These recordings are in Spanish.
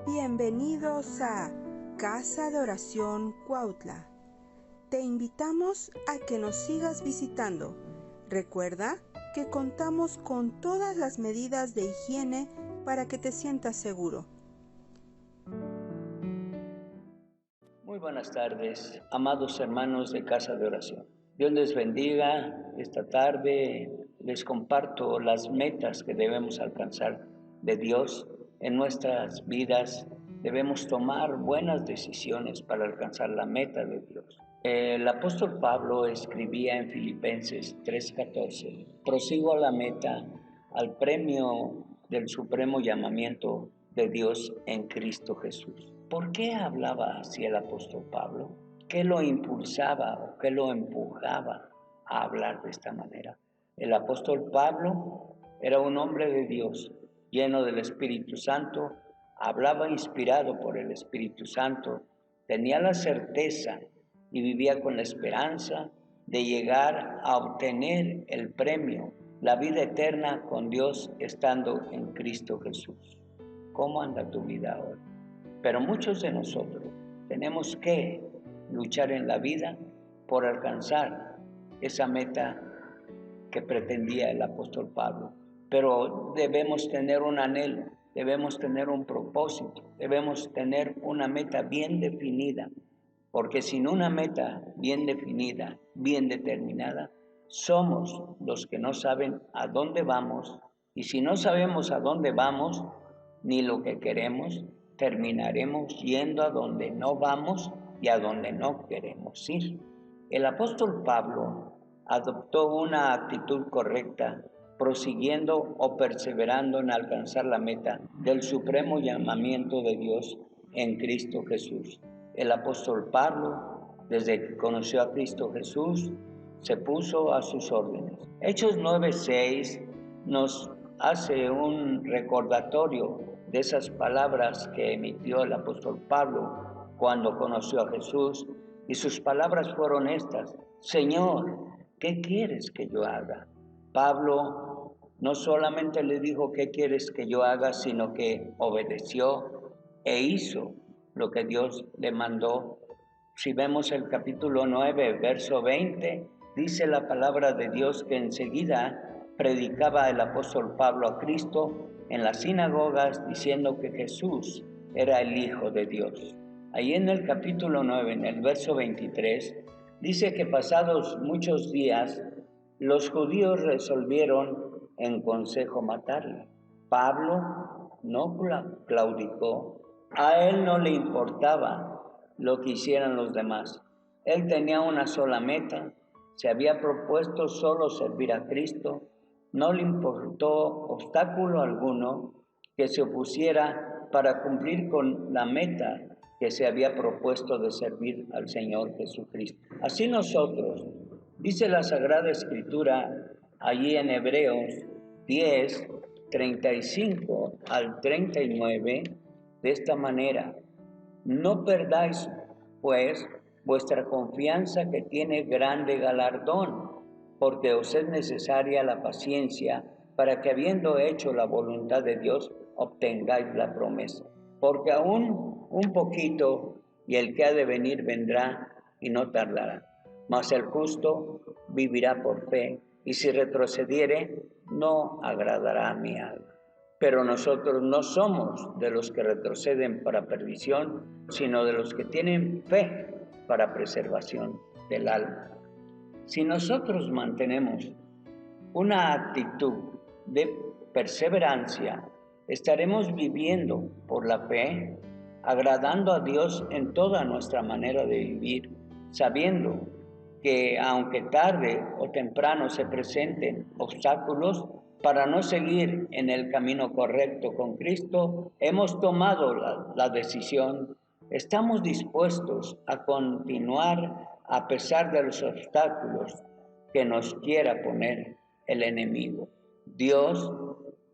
Bienvenidos a Casa de Oración Cuautla. Te invitamos a que nos sigas visitando. Recuerda que contamos con todas las medidas de higiene para que te sientas seguro. Muy buenas tardes, amados hermanos de Casa de Oración. Dios les bendiga. Esta tarde les comparto las metas que debemos alcanzar de Dios en nuestras vidas. Debemos tomar buenas decisiones para alcanzar la meta de Dios. El apóstol Pablo escribía en Filipenses 3:14: prosigo a la meta, al premio del supremo llamamiento de Dios en Cristo Jesús. ¿Por qué hablaba así el apóstol Pablo? ¿Qué lo impulsaba o qué lo empujaba a hablar de esta manera? El apóstol Pablo era un hombre de Dios, lleno del Espíritu Santo, hablaba inspirado por el Espíritu Santo, tenía la certeza y vivía con la esperanza de llegar a obtener el premio, la vida eterna con Dios estando en Cristo Jesús. ¿Cómo anda tu vida hoy? Pero muchos de nosotros tenemos que luchar en la vida por alcanzar esa meta que pretendía el apóstol Pablo. Pero debemos tener un anhelo, debemos tener un propósito, debemos tener una meta bien definida, porque sin una meta bien definida, bien determinada, somos los que no saben a dónde vamos, y si no sabemos a dónde vamos, ni lo que queremos, terminaremos yendo a donde no vamos y a donde no queremos ir. El apóstol Pablo adoptó una actitud correcta, prosiguiendo o perseverando en alcanzar la meta del supremo llamamiento de Dios en Cristo Jesús. El apóstol Pablo, desde que conoció a Cristo Jesús, se puso a sus órdenes. Hechos 9:6 nos hace un recordatorio de esas palabras que emitió el apóstol Pablo cuando conoció a Jesús, y sus palabras fueron estas: Señor, ¿qué quieres que yo haga? Pablo no solamente le dijo ¿qué quieres que yo haga?, sino que obedeció e hizo lo que Dios le mandó. Si vemos el capítulo 9, verso 20, dice la palabra de Dios que enseguida predicaba el apóstol Pablo a Cristo en las sinagogas, diciendo que Jesús era el Hijo de Dios. Ahí en el capítulo 9, en el verso 23, dice que pasados muchos días, los judíos resolvieron en consejo matarle. Pablo no claudicó. A él no le importaba lo que hicieran los demás. Él tenía una sola meta, se había propuesto solo servir a Cristo. No le importó obstáculo alguno que se opusiera para cumplir con la meta que se había propuesto de servir al Señor Jesucristo. Así nosotros, dice la Sagrada Escritura allí en Hebreos 10, 35 al 39, de esta manera: no perdáis, pues, vuestra confianza, que tiene grande galardón, porque os es necesaria la paciencia, para que, habiendo hecho la voluntad de Dios, obtengáis la promesa. Porque aún un poquito, y el que ha de venir vendrá, y no tardará. Mas el justo vivirá por fe, y si retrocediere, no agradará a mi alma. Pero nosotros no somos de los que retroceden para perdición, sino de los que tienen fe para preservación del alma. Si nosotros mantenemos una actitud de perseverancia, estaremos viviendo por la fe, agradando a Dios en toda nuestra manera de vivir, sabiendo que aunque tarde o temprano se presenten obstáculos, para no seguir en el camino correcto con Cristo, hemos tomado la decisión, estamos dispuestos a continuar a pesar de los obstáculos que nos quiera poner el enemigo. Dios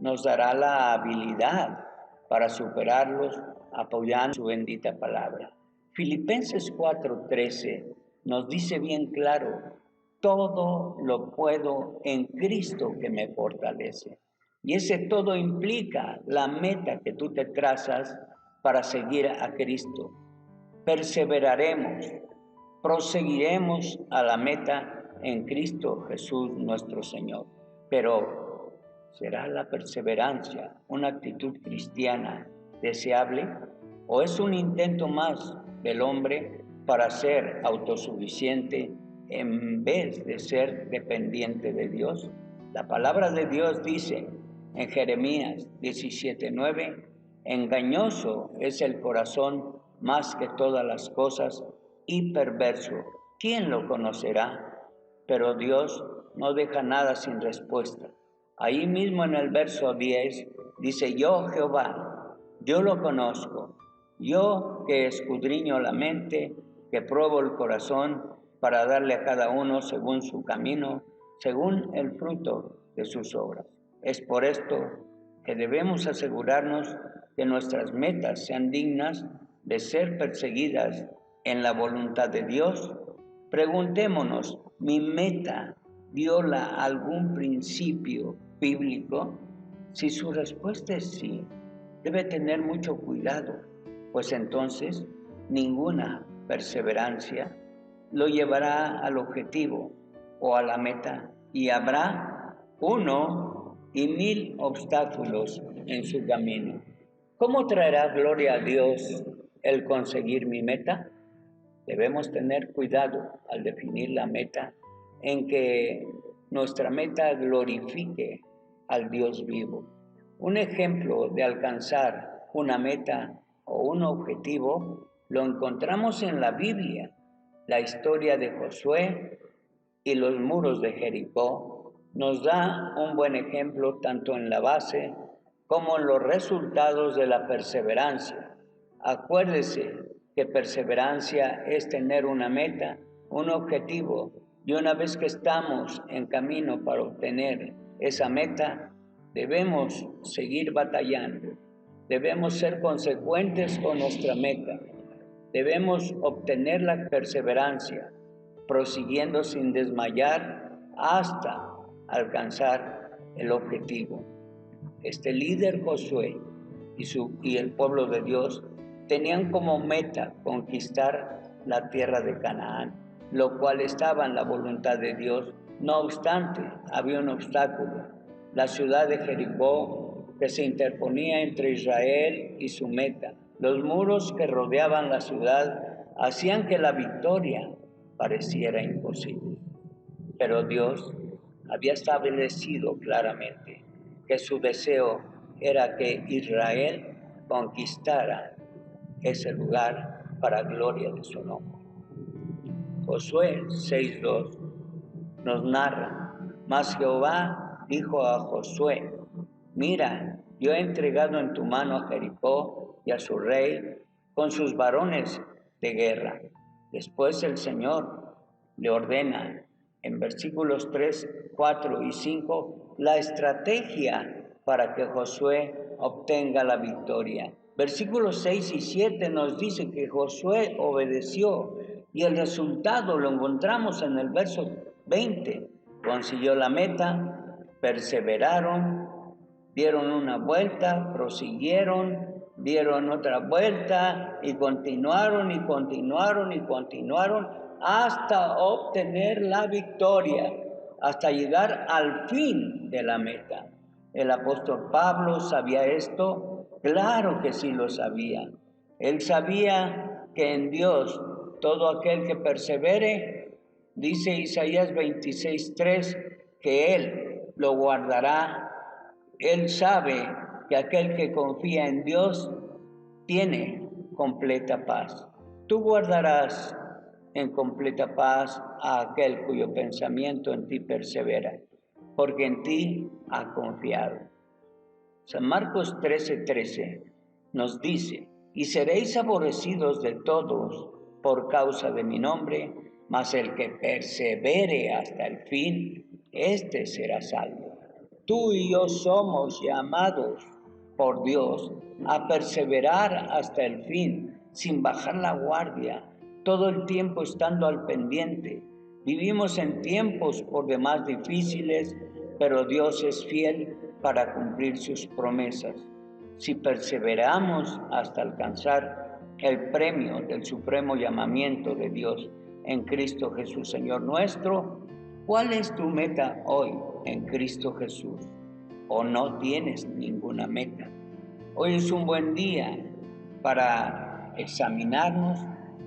nos dará la habilidad para superarlos, apoyando su bendita palabra. Filipenses 4:13 nos dice bien claro: todo lo puedo en Cristo que me fortalece. Y ese todo implica la meta que tú te trazas para seguir a Cristo. Perseveraremos, proseguiremos a la meta en Cristo Jesús nuestro Señor. Pero, ¿será la perseverancia una actitud cristiana deseable o es un intento más del hombre para ser autosuficiente en vez de ser dependiente de Dios? La palabra de Dios dice en Jeremías 17:9, engañoso es el corazón más que todas las cosas y perverso. ¿Quién lo conocerá? Pero Dios no deja nada sin respuesta. Ahí mismo en el verso 10 dice, yo Jehová, yo lo conozco, yo que escudriño la mente, que pruebo el corazón para darle a cada uno según su camino, según el fruto de sus obras. Es por esto que debemos asegurarnos que nuestras metas sean dignas de ser perseguidas en la voluntad de Dios. Preguntémonos, ¿mi meta viola algún principio bíblico? Si su respuesta es sí, debe tener mucho cuidado, pues entonces ninguna perseverancia lo llevará al objetivo o a la meta y habrá 1 y 1000 obstáculos en su camino. ¿Cómo traerá gloria a Dios el conseguir mi meta? Debemos tener cuidado al definir la meta en que nuestra meta glorifique al Dios vivo. Un ejemplo de alcanzar una meta o un objetivo lo encontramos en la Biblia. La historia de Josué y los muros de Jericó nos da un buen ejemplo tanto en la base como en los resultados de la perseverancia. Acuérdese que perseverancia es tener una meta, un objetivo, y una vez que estamos en camino para obtener esa meta, debemos seguir batallando, debemos ser consecuentes con nuestra meta, debemos obtener la perseverancia, prosiguiendo sin desmayar hasta alcanzar el objetivo. Este líder Josué y el pueblo de Dios tenían como meta conquistar la tierra de Canaán, lo cual estaba en la voluntad de Dios. No obstante, había un obstáculo, la ciudad de Jericó, que se interponía entre Israel y su meta. Los muros que rodeaban la ciudad hacían que la victoria pareciera imposible. Pero Dios había establecido claramente que su deseo era que Israel conquistara ese lugar para gloria de su nombre. Josué 6:2 nos narra, mas Jehová dijo a Josué, mira, yo he entregado en tu mano a Jericó y a su rey con sus varones de guerra. Después el Señor le ordena en versículos 3, 4 y 5 la estrategia para que Josué obtenga la victoria. Versículos 6 y 7 nos dice que Josué obedeció y el resultado lo encontramos en el verso 20. Consiguió la meta, perseveraron, dieron una vuelta, prosiguieron, dieron otra vuelta y continuaron y continuaron y continuaron hasta obtener la victoria, hasta llegar al fin de la meta. ¿El apóstol Pablo sabía esto? Claro que sí lo sabía. Él sabía que en Dios todo aquel que persevere, dice Isaías 26:3, que Él lo guardará. Él sabe que aquel que confía en Dios tiene completa paz. Tú guardarás en completa paz a aquel cuyo pensamiento en ti persevera, porque en ti ha confiado. San Marcos 13:13 nos dice, y seréis aborrecidos de todos por causa de mi nombre, mas el que persevere hasta el fin, éste será salvo. Tú y yo somos llamados por Dios a perseverar hasta el fin, sin bajar la guardia, todo el tiempo estando al pendiente. Vivimos en tiempos por demás difíciles, pero Dios es fiel para cumplir sus promesas. si perseveramos hasta alcanzar el premio del supremo llamamiento de Dios en Cristo Jesús, Señor nuestro. ¿Cuál es tu meta hoy en Cristo Jesús? ¿O no tienes ninguna meta? Hoy es un buen día para examinarnos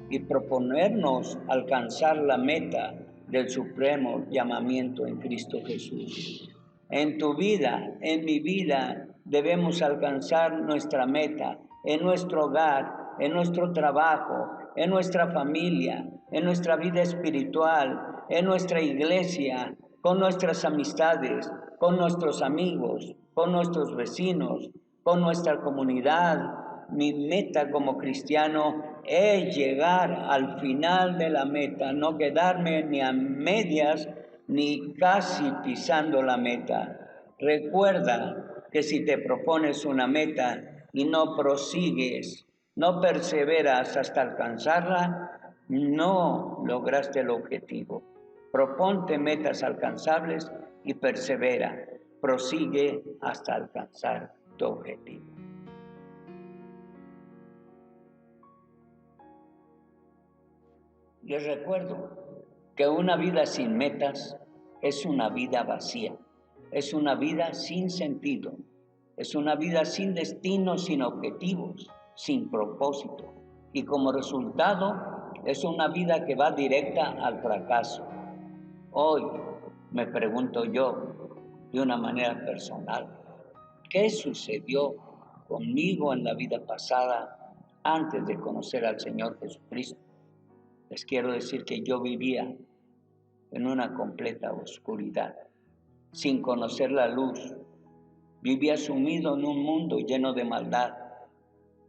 y proponernos alcanzar la meta del supremo llamamiento en Cristo Jesús. En tu vida, en mi vida, debemos alcanzar nuestra meta en nuestro hogar, en nuestro trabajo, en nuestra familia, en nuestra vida espiritual, en nuestra iglesia, con nuestras amistades, con nuestros amigos, con nuestros vecinos, con nuestra comunidad. Mi meta como cristiano es llegar al final de la meta, no quedarme ni a medias ni casi pisando la meta. Recuerda que si te propones una meta y no prosigues, no perseveras hasta alcanzarla, no lograste el objetivo. Proponte metas alcanzables y persevera. Prosigue hasta alcanzar tu objetivo. Les recuerdo que una vida sin metas es una vida vacía, es una vida sin sentido, es una vida sin destino, sin objetivos, sin propósito. Y como resultado, es una vida que va directa al fracaso. Hoy me pregunto yo, de una manera personal, ¿qué sucedió conmigo en la vida pasada antes de conocer al Señor Jesucristo? Les quiero decir que yo vivía en una completa oscuridad, sin conocer la luz. Vivía sumido en un mundo lleno de maldad,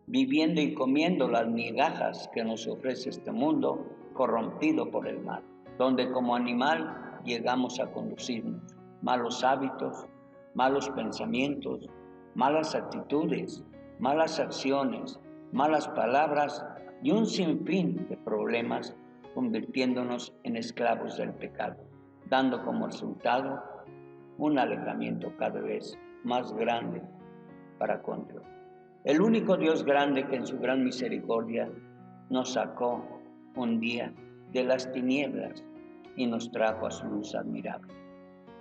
viviendo y comiendo las migajas que nos ofrece este mundo corrompido por el mal, donde como animal llegamos a conducirnos. Malos hábitos, malos pensamientos, malas actitudes, malas acciones, malas palabras y un sinfín de problemas, convirtiéndonos en esclavos del pecado, dando como resultado un alejamiento cada vez más grande para con Dios. El único Dios grande que en su gran misericordia nos sacó un día de las tinieblas y nos trajo a su luz admirable,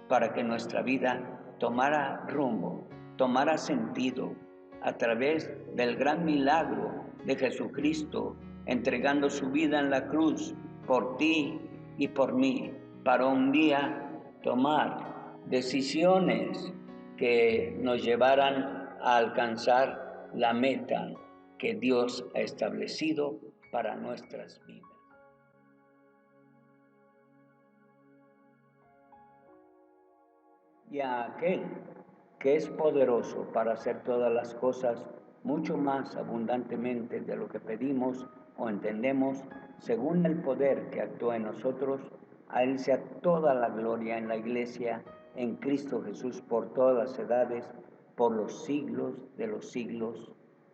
para que nuestra vida tomara rumbo, tomara sentido a través del gran milagro de Jesucristo, entregando su vida en la cruz por ti y por mí, para un día tomar decisiones que nos llevaran a alcanzar la meta que Dios ha establecido para nuestras vidas. Y a aquel que es poderoso para hacer todas las cosas mucho más abundantemente de lo que pedimos o entendemos, según el poder que actúa en nosotros, a Él sea toda la gloria en la Iglesia, en Cristo Jesús, por todas las edades, por los siglos de los siglos.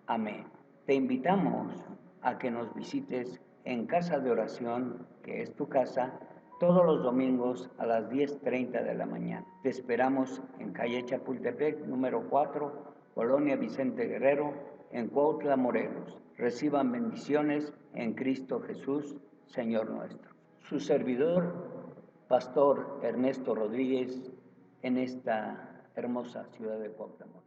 Amén. Te invitamos a que nos visites en Casa de Oración, que es tu casa, todos los domingos a las 10:30 de la mañana. Te esperamos en calle Chapultepec, número 4, Colonia Vicente Guerrero, en Cuautla, Morelos. Reciban bendiciones en Cristo Jesús, Señor nuestro. Su servidor, Pastor Ernesto Rodríguez, en esta hermosa ciudad de Cuautla, Morelos.